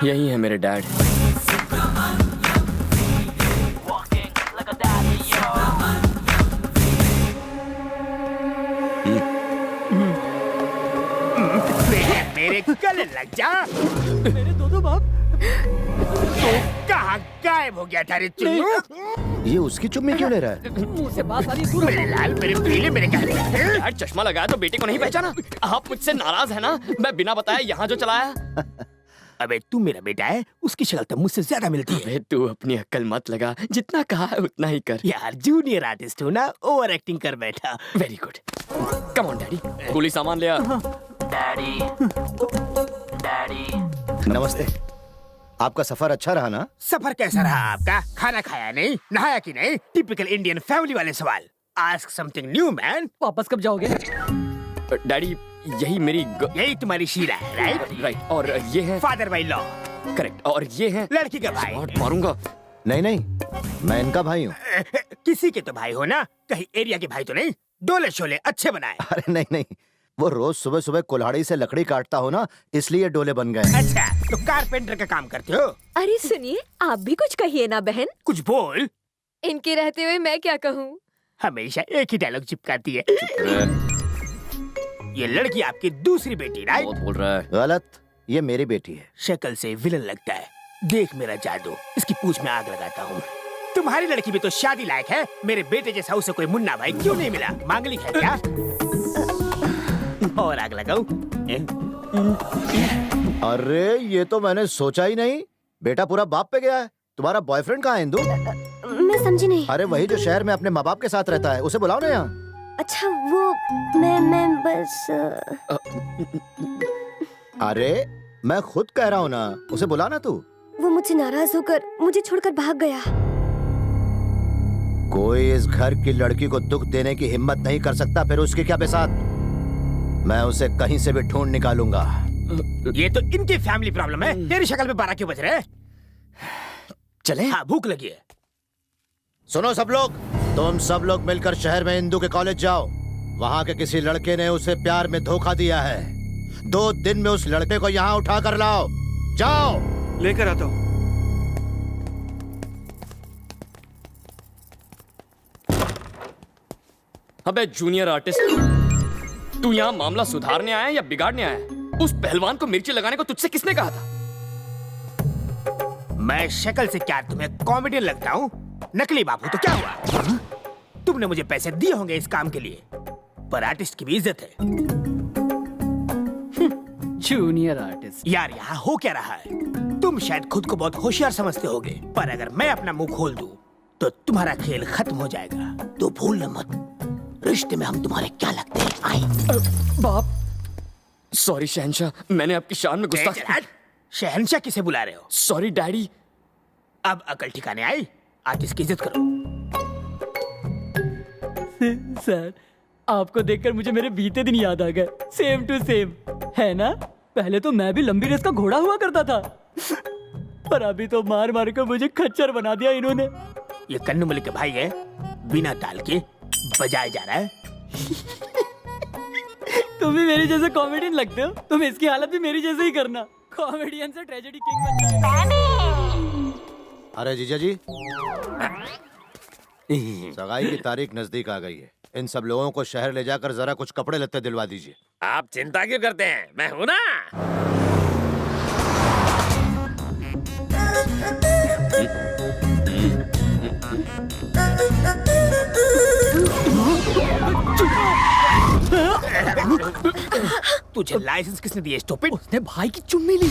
यही है मेरे डैड। मेरे गले लग जा। मेरे दो बाप। तो कहाँ गायब हो गया था रे चुन्नू? ये उसकी चुम्मी क्यों ले रहा है? मुंह से बात आ रही है, दूर मेरे लाल, मेरे पीले, मेरे काले। डैड चश्मा लगाया तो बेटे को नहीं पहचाना? आप मुझसे नाराज है ना? मैं बिना बताए यहाँ जो चलाया। अबे तू मेरा बेटा है, उसकी शक्ल तो मुझसे ज्यादा मिलती है। अबे तू अपनी अक्ल मत लगा, जितना कहा है उतना ही कर। यार जूनियर आर्टिस्ट हूँ ना, ओवर एक्टिंग कर बैठा। Very good. Come on daddy, coolie सामान ले आ। Daddy, daddy. नमस्ते। आपका सफर अच्छा रहा ना? सफर कैसा रहा आपका? खाना खाया नहीं, नहाया कि नहीं? टिपिकल इंडियन फैमिली वाले सवाल। Ask something new man. वापस कब जाओगे? डैडी यही मेरी यही तुम्हारी शीला है, राइट? राइट। और ये है फादर बाई लॉ। करेक्ट। और ये है लड़की का भाई। स्मार्ट मारूंगा। नहीं नहीं, मैं इनका भाई हूँ। किसी के तो भाई हो ना, कहीं एरिया के भाई तो नहीं? डोले शोले अच्छे बनाए। अरे नहीं नहीं, वो रोज सुबह सुबह कुल्हाड़ी से लकड़ी काटता हो ना, इसलिए डोले बन गए। अच्छा, तो कारपेंटर का काम करते हो? अरे सुनिए, आप भी कुछ कहिए ना बहन। कुछ बोल। इनके रहते हुए मैं क्या कहूँ? हमेशा एक ही डायलॉग चिपकाती है। ये लड़की आपकी दूसरी बेटी, राइट? बहुत बोल रहा है। गलत, ये मेरी बेटी है। शक्ल से विलन लगता है। देख मेरा जादू, इसकी पूंछ में आग लगाता हूँ। तुम्हारी लड़की भी तो शादी लायक है। मेरे बेटे जैसा उसे कोई मुन्ना भाई क्यों नहीं मिला? मांगलिक है क्या? और आग लगाऊं? अरे ये तो मैंने सोचा ही नहीं। बेटा पूरा बाप पे गया है। तुम्हारा बॉयफ्रेंड कहाँ है इंदु? मैं समझी नहीं। अरे वही जो शहर में अपने माँ बाप के साथ रहता है, उसे बुलाओ ना यहाँ। अच्छा वो मैं बस अरे मैं खुद कह रहा हूँ ना, उसे बुला ना तू। वो मुझसे नाराज होकर मुझे छोड़कर भाग गया। कोई इस घर की लड़की को दुख देने की हिम्मत नहीं कर सकता, फिर उसकी क्या बेसात। मैं उसे कहीं से भी ढूंढ निकालूंगा। ये तो इनकी फैमिली प्रॉब्लम है। तेरी शक्ल पे 12 क्यों बज रहे हैं? चले? हाँ, भूख लगी है। सुनो सब लोग, तुम सब लोग मिलकर शहर में इंदु के कॉलेज जाओ। वहाँ के किसी लड़के ने उसे प्यार में धोखा दिया है। 2 दिन में उस लड़के को यहाँ उठा कर लाओ। जाओ। लेकर आता हूँ। अबे जूनियर आर्टिस्ट, तू यहाँ मामला सुधारने आया है या बिगाड़ने आया है? उस पहलवान को मिर्ची लगाने को तुझसे किसने कहा था? मैं शक्ल से क्या तुम्हें कॉमेडियन लगता हूँ? नकली बाबू तो क्या हुआ? तुमने मुझे पैसे दिए होंगे इस काम के लिए, पर आर्टिस्ट की भी इज्जत है। Junior artist. यार यहाँ हो क्या रहा है? तुम शायद खुद को बहुत होशियार समझते होगे, पर अगर मैं अपना मुंह खोल दूं, तो तुम्हारा खेल खत्म हो जाएगा। तो भूलना मत, रिश्ते में हम तुम्हारे क्या लगते हैं? आई बाप। सॉरी शहंशाह, मैंने आपकी शान में गुस्सा किया। शहंशाह किसे बुला रहे हो? Sorry daddy. अब अकल ठिकाने आई। आर्टिस्ट की इज्जत करो। सर, आपको देखकर मुझे मेरे बीते दिन याद आ गए। सेम टू सेम, है ना? पहले तो मैं भी लंबी रेस का घोड़ा हुआ करता था, पर अभी तो मार मार कर मुझे खच्चर बना दिया इन्होंने। ये कन्नू मलिक के भाई है, बिना ताल के बजाया जा रहा है। तुम भी मेरे जैसे कॉमेडियन लगते हो। तुम इसकी हालत भी मेरी जैसे ही करना। कॉमेडियन से ट्रेजेडी किंग बन जाए। अरे जीजा जी, सगाई की तारीख नजदीक आ गई है। इन सब लोगों को शहर ले जाकर जरा कुछ कपड़े लत्ते दिलवा दीजिए। आप चिंता क्यों करते हैं? मैं हूं ना। तुझे लाइसेंस किसने दिया स्टूपिड? उसने भाई की चुम्मी ली।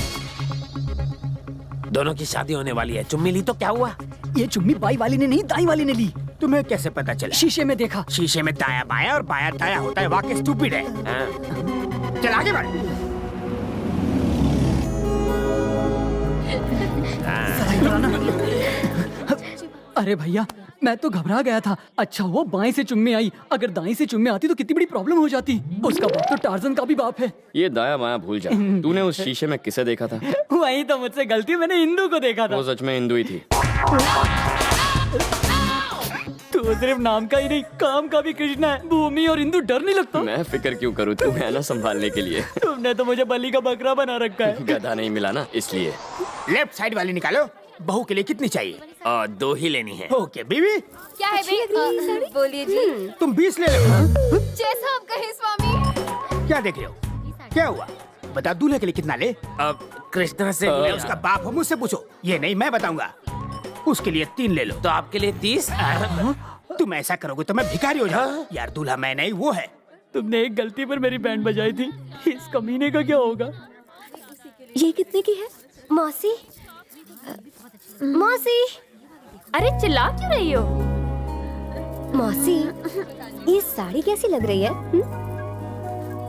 दोनों की शादी होने वाली है, चुम्मी ली तो क्या हुआ? ये चुम्मी बाई वाली ने नहीं, दाई वाली ने ली। तुम्हें कैसे पता चला? शीशे में देखा। शीशे में दाया बाया और बाया दाया होता है। वाकई स्टूपिड है। हाँ। चल आगे बढ़। अरे भैया, मैं तो घबरा गया था। अच्छा वो बाएं से चुम्मी आई, अगर दाएं से चुम्मी आती तो कितनी बड़ी प्रॉब्लम हो जाती। उसका बाप तो टार्जन का भी बाप है। ये दाया माया भूल जा। तूने उस शीशे में किसे देखा था? वही तो मुझसे गलती, मैंने इंदु को देखा था। वो सच में इंदु ही थी। तो सिर्फ नाम का ही नहीं, काम का भी कृष्णा है। भूमि और इंदु डर नहीं लगता? मैं फिक्र क्यों करूँ, तुम्हें है ना संभालने के लिए। तुमने तो मुझे बलि का बकरा बना रखा है। गधा नहीं मिला ना, इसलिए। लेफ्ट साइड वाली निकालो। बहू के लिए कितनी चाहिए? 2 ही लेनी है। ओके बीवी, क्या है बे? बोलिए जी। तुम 20 ले लो। जैसा आप कहें स्वामी। क्या देख रहे हो? क्या हुआ? बता, दूल्हे के लिए कितना ले? कृष्णा से मैं उसका बाप हूँ, मुझसे पूछो। ये नहीं, मैं बताऊंगा। उसके लिए 3 ले लो। तो आपके लिए 30। तुम ऐसा करोगे तो मैं भिखारी हो जाऊँ। यार दूल्हा मैं नहीं, वो है। तुमने एक गलती पर मेरी बैंड बजाई थी, इस कमीने का क्या होगा? ये कितने की है? मौसी, मौसी। अरे चिल्ला क्यों रही हो? मौसी, ये साड़ी कैसी लग रही है?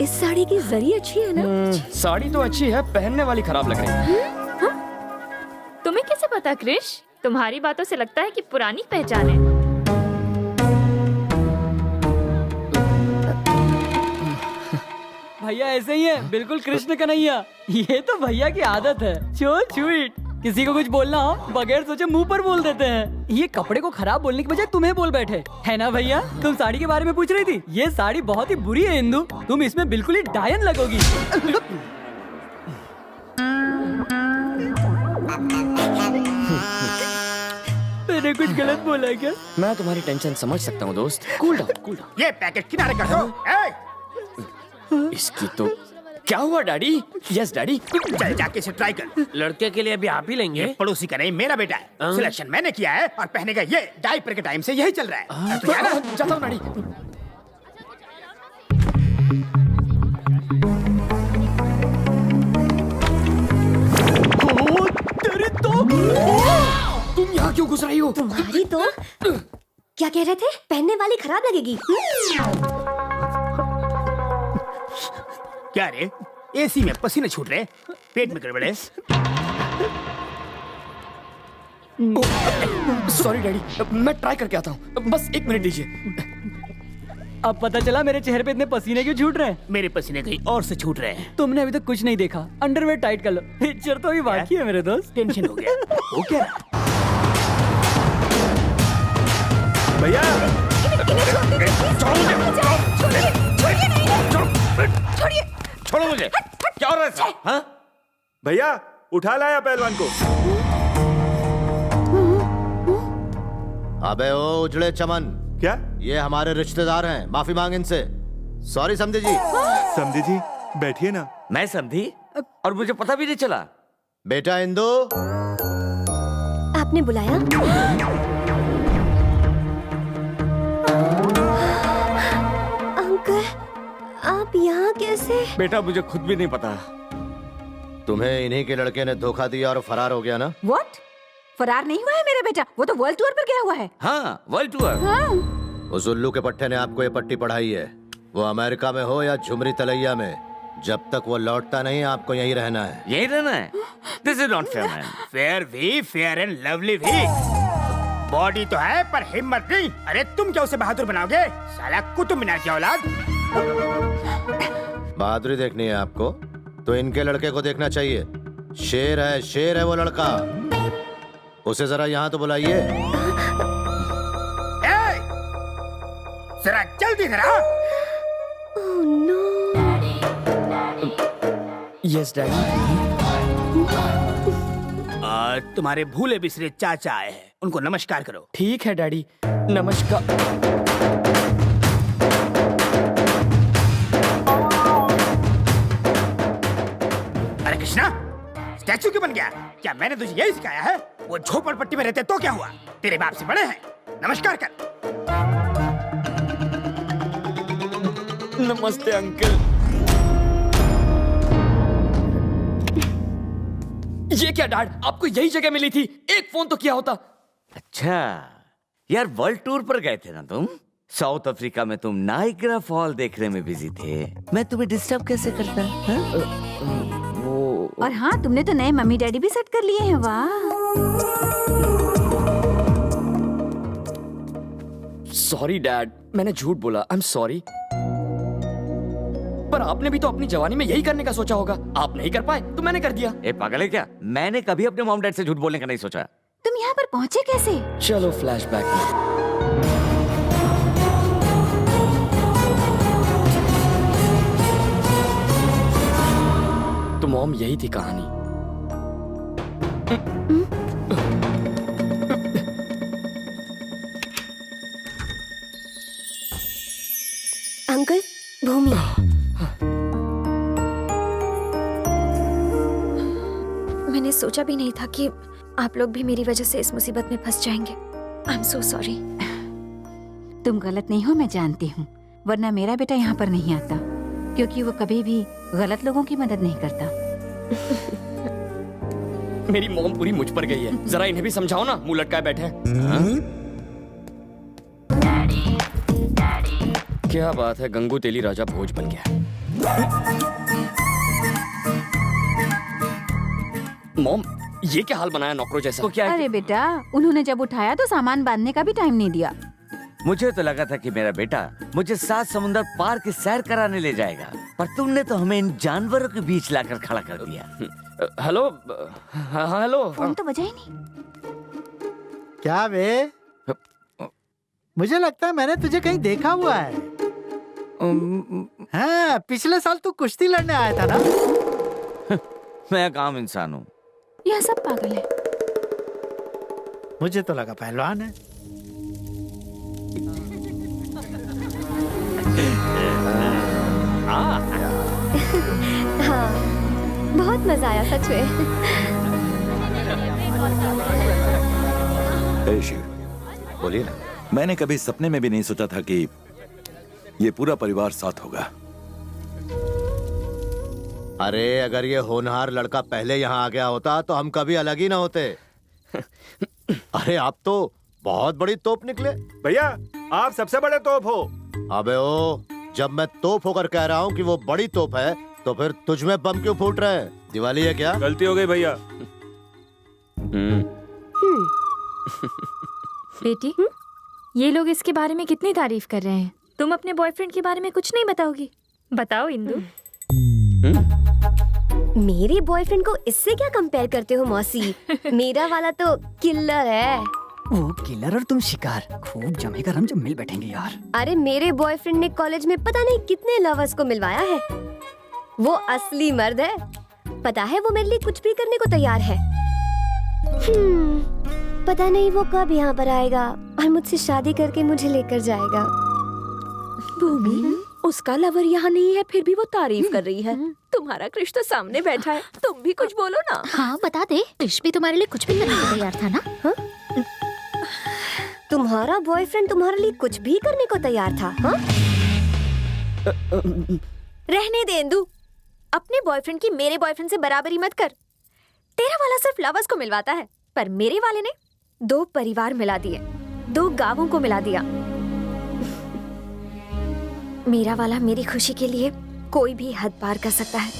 इस साड़ी की जरी अच्छी है ना? साड़ी तो अच्छी है, पहनने वाली खराब लग रही है। तुम्हें कैसे पता क्रिश? तुम्हारी बातों से लगता है कि पुरानी पहचान है। भैया ऐसे ही है, बिल्कुल कृष्ण कन्हैया। ये तो भैया की आदत है, सो स्वीट। किसी को कुछ बोलना हो बगैर सोचे मुंह पर बोल देते हैं। ये कपड़े को खराब बोलने की बजाय तुम्हें बोल बैठे, है ना भैया? तुम साड़ी के बारे में पूछ रही थी। ये साड़ी बहुत ही बुरी है इंदु, तुम इसमें बिल्कुल ही डायन लगोगी। मैंने कुछ गलत बोला क्या? मैं तुम्हारी टेंशन समझ सकता हूँ दोस्त। Cool down, cool down. ये पैकेट किनारे कर दो। इसकी तो क्या हुआ डैडी? Yes daddy. चल जाके इसे ट्राई कर। लड़के के लिए अभी आप ही लेंगे। ये पड़ोसी का नहीं, मेरा बेटा है। सिलेक्शन मैंने किया है और पहने का ये डायपर के टाइम से यही चल रहा है। तो जाना। जाता हूँ डैडी। तेरी तो तुम यहाँ क्यों घुस रही हो? तुम्हारी तो क्या कह रहे थे? पहनने वाली खराब लगेगी। क्या रे, एसी में पसीने छूट रहे, पेट में गड़बड़ है? सॉरी डैडी, मैं ट्राई करके आता हूँ। बस 1 मिनट दीजिए। अब पता चला मेरे चेहरे पे इतने पसीने क्यों छूट रहे हैं। मेरे पसीने कहीं और से छूट रहे हैं। तुमने अभी तक कुछ नहीं देखा। अंडरवेयर टाइट कर लो, पिक्चर तो अभी बाकी है मेरे दोस्त। टेंशन हो गया। हो क्या रहा? भैया छोड़ो मुझे। क्या हो रहा है? हाँ? भैया उठा लाया पहलवान को। अबे ओ उजड़े चमन, क्या? ये हमारे रिश्तेदार हैं, माफी मांग इनसे। सॉरी समझे जी। समझी जी, बैठिए ना। मैं समझी और मुझे पता भी नहीं चला। बेटा इंदु, आपने बुलाया? अंकल, आप यहाँ कैसे? बेटा मुझे खुद भी नहीं पता। तुम्हें इन्हीं के लड़के ने धोखा दिया और फरार हो गया ना? व्हाट? फरार नहीं हुआ है मेरा बेटा, वो तो वर्ल्ड टूर पर गया हुआ है। हाँ, वर्ल्ड टूर। उस उल्लू के पट्टे ने आपको ये पट्टी पढ़ाई है। वो अमेरिका में हो या झुमरी तलैया में, जब तक वो लौटता नहीं आपको यहीं रहना है। यही रहना है? This is not fair man. Fair भी, फेयर एंड लवली भी। बॉडी तो है पर हिम्मत नहीं। अरे तुम क्या उसे बहादुर बनाओगे? साला कुतुब मीनार की औलाद। बहादुरी देखनी है आपको तो इनके लड़के को देखना चाहिए। शेर है वो लड़का। उसे जरा यहाँ तो बुलाइए। जरा जल्दी जरा। Oh no. Yes daddy. तुम्हारे भूले बिसरे चाचा आए हैं, उनको नमस्कार करो। ठीक है डैडी, नमस्कार। अरे कृष्णा, स्टैचू क्यों बन गया? क्या मैंने तुझे यही सिखाया है? वो झोपड़पट्टी में रहते तो क्या हुआ? तेरे बाप से बड़े हैं, नमस्कार कर। नमस्ते अंकल। ये क्या डैड, आपको यही जगह मिली थी? एक फोन तो किया होता। अच्छा यार, वर्ल्ड टूर पर गए थे ना तुम? साउथ अफ्रीका में तुम नाइग्रा फॉल देखने में बिजी थे। मैं तुम्हें डिस्टर्ब कैसे करता? और हाँ, तुमने तो नए मम्मी डैडी भी सेट कर लिए हैं। वाह। सॉरी डैड, मैंने झूठ बोला। I am sorry. पर आपने भी तो अपनी जवानी में यही करने का सोचा होगा। आप नहीं कर पाए तो मैंने कर दिया। ए पागल है क्या? मैंने कभी अपने मॉम डैड से झूठ बोलने का नहीं सोचा। तुम यहाँ पर पहुँचे कैसे? चलो फ्लैशबैक में। तो मॉम यही थी कहानी। अंकल, भूमि। मैंने सोचा भी नहीं था कि आप लोग भी मेरी वजह से इस मुसीबत में फंस जाएंगे। I am so sorry. तुम गलत नहीं हो, मैं जानती हूँ, वरना मेरा बेटा यहाँ पर नहीं आता, क्योंकि वो कभी भी गलत लोगों की मदद नहीं करता। मेरी मॉम पूरी मुझ पर गई है, जरा इन्हें भी समझाओ ना, मुंह लटकाए बैठे हैं। क्या बात है, गंगू तेली राजा भोज बन गया। मॉम, ये क्या हाल बनाया नौकरों जैसा? तो क्या? अरे बेटा, उन्होंने जब उठाया तो सामान बांधने का भी टाइम नहीं दिया। मुझे तो लगा था कि मेरा बेटा मुझे 7 समुंदर पार की सैर कराने ले जाएगा, पर तुमने तो हमें इन जानवरों के बीच लाकर खड़ा कर दिया। Hello, hello. फोन तो बजा ही नहीं। क्या बे? मुझे लगता है मैंने तुझे कहीं देखा हुआ है। हाँ, पिछले साल तू कुश्ती लड़ने आया था ना? मैं एक आम इंसान हूँ। यह सब पागल है। मुझे तो लगा पहलवान है। हाँ, बहुत मजा आया सच में। हे शिव, बोलिए ना। मैंने कभी सपने में भी नहीं सोचा था कि ये पूरा परिवार साथ होगा। अरे अगर ये होनहार लड़का पहले यहाँ आ गया होता तो हम कभी अलग ही ना होते। अरे आप तो बहुत बड़ी तोप निकले। भैया आप सबसे बड़े तोप हो। अबे ओ, जब मैं तोप होकर कह रहा हूँ कि वो बड़ी तोप है, तो फिर तुझ में बम क्यों फूट रहे हैं? दिवाली है क्या? गलती हो गई भैया। बेटी, ये लोग इसके बारे में कितनी तारीफ कर रहे हैं, तुम अपने बॉयफ्रेंड के बारे में कुछ नहीं बताओगी? बताओ इंदु। मेरे बॉयफ्रेंड को इससे क्या कंपेयर करते हो मौसी? मेरा वाला तो किलर है। वो किलर और तुम शिकार, खूब जमेगा हम जब मिल बैठेंगे यार। अरे मेरे बॉयफ्रेंड ने कॉलेज में पता नहीं कितने लवर्स को मिलवाया है। वो असली मर्द है। पता है वो मेरे लिए कुछ भी करने को तैयार है। पता नहीं वो कब यहाँ पर आएगा और मुझसे शादी करके मुझे लेकर जाएगा। भूमि, उसका लवर यहाँ नहीं है, फिर भी वो तारीफ कर रही है। तुम्हारा कृष तो सामने बैठा है, तुम भी कुछ बोलो ना। हाँ बता दे, कृष भी तुम्हारे लिए कुछ भी करने को तैयार था ना? हा? तुम्हारा बॉयफ्रेंड तुम्हारे लिए कुछ भी करने को तैयार था? हा? रहने दे इंदु, अपने बॉयफ्रेंड की मेरे बॉयफ्रेंड से बराबरी मत कर। तेरा वाला सिर्फ लवर्स को मिलवाता है, पर मेरे वाले ने 2 परिवार मिला दिए, 2 गांवों को मिला दिया। मेरा वाला मेरी खुशी के लिए कोई भी हद पार कर सकता है।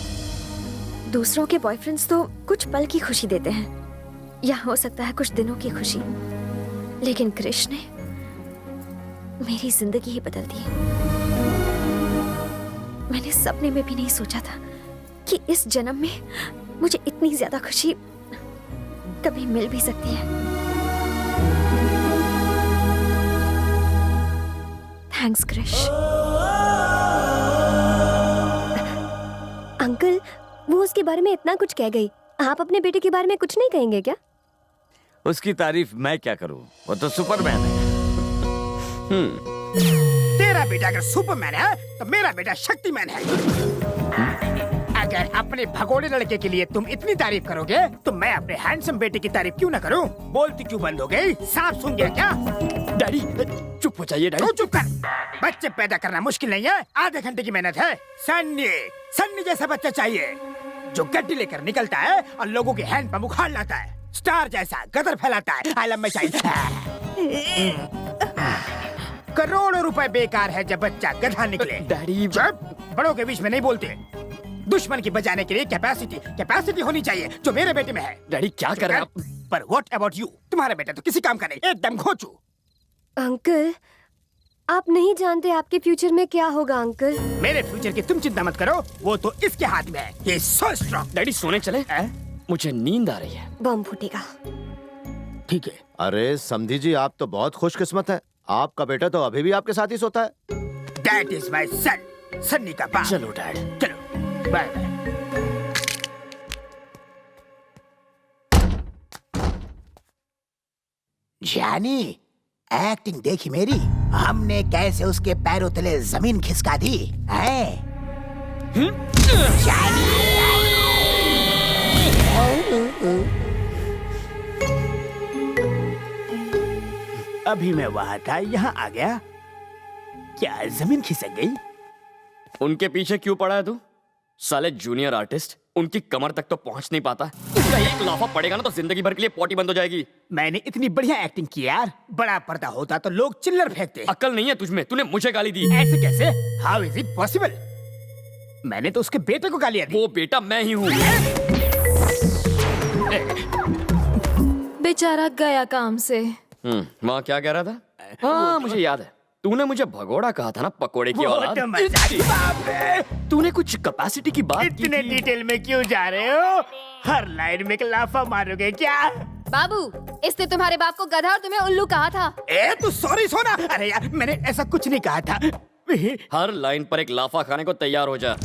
दूसरों के बॉयफ्रेंड्स तो कुछ पल की खुशी देते हैं, या हो सकता है कुछ दिनों की खुशी, लेकिन कृष ने मेरी जिंदगी ही बदल दी। मैंने सपने में भी नहीं सोचा था कि इस जन्म में मुझे इतनी ज्यादा खुशी कभी मिल भी सकती है। थैंक्स कृष। अंकल, वो उसके बारे में इतना कुछ कह गई, आप अपने बेटे के बारे में कुछ नहीं कहेंगे क्या? उसकी तारीफ मैं क्या करूं, वो तो सुपरमैन है। तेरा बेटा अगर सुपरमैन है तो मेरा बेटा शक्तिमैन है। अगर अपने भगोड़े लड़के के लिए तुम इतनी तारीफ करोगे तो मैं अपने हैंडसम बेटे की तारीफ क्यों ना करूं? बोलती क्यों बंद हो गई? सांप सुन गया क्या? डैडी चुप हो जाइए डैडी। तू चुप कर। बच्चे पैदा करना मुश्किल नहीं है, आधे घंटे की मेहनत है। सन्नी जैसा बच्चा चाहिए जो गड्डी लेकर निकलता है और लोगों के हैंड पर उखाड़ लाता है, स्टार जैसा गदर फैलाता है। आलम में चाहिए। करोड़ों रुपए बेकार है जब बच्चा गधा निकले। डैडी बड़ों के बीच में नहीं बोलते। दुश्मन की बजाने के लिए कैपेसिटी होनी चाहिए जो मेरे बेटे में है। डैडी क्या कर रहे हैं आप? पर व्हाट अबाउट यू? तुम्हारा बेटा तो किसी काम का नहीं, एकदम घोंचू। अंकल, आप नहीं जानते आपके फ्यूचर में क्या होगा अंकल। मेरे फ्यूचर की तुम चिंता मत करो, वो तो इसके हाथ में है। He is so strong। Daddy सोने चले? मुझे नींद आ रही है। बम फूटेगा। ठीक है। अरे समधी जी, आप तो बहुत खुशकिस्मत हैं। आपका बेटा तो अभी भी आपके साथ ही सोता है। That is my son, Sunny का बाप। चलो डैड, चलो बाय बाय। जानी, एक्टिंग देखी मेरी, हमने कैसे उसके पैरों तले जमीन खिसका दी है। अभी मैं वहां था, यहाँ आ गया। क्या जमीन खिसक गई? उनके पीछे क्यों पड़ा है तू? साले जूनियर आर्टिस्ट, उनकी कमर तक तो पहुंच नहीं पाता। उसका एक लाफा पड़ेगा ना तो जिंदगी भर के लिए पॉटी बंद हो जाएगी। मैंने इतनी बढ़िया एक्टिंग की यार, बड़ा पर्दा होता तो लोग चिल्लर फेंकते। अक्ल नहीं है तुझमें, तूने मुझे गाली दी। ऐसे कैसे? How is it possible? मैंने तो उसके बेटे को गालियां दी। वो बेटा मैं ही हूँ। बेचारा गया काम से। वहाँ क्या कह रहा था? हाँ मुझे याद है, तूने मुझे भगोड़ा कहा था ना, पकोड़े की वो औलाद। तो मजाक। बाप रे, तूने कुछ कैपेसिटी की बात की इतने थी। डिटेल में क्यों जा रहे हो? हर लाइन में एक लाफा मारोगे क्या? बाबू, इसने तुम्हारे बाप को गधा और तुम्हें उल्लू कहा था। ए तू सॉरी सोना। अरे यार मैंने ऐसा कुछ नहीं कहा था। हर लाइन पर एक लाफा खाने को तैयार हो जा।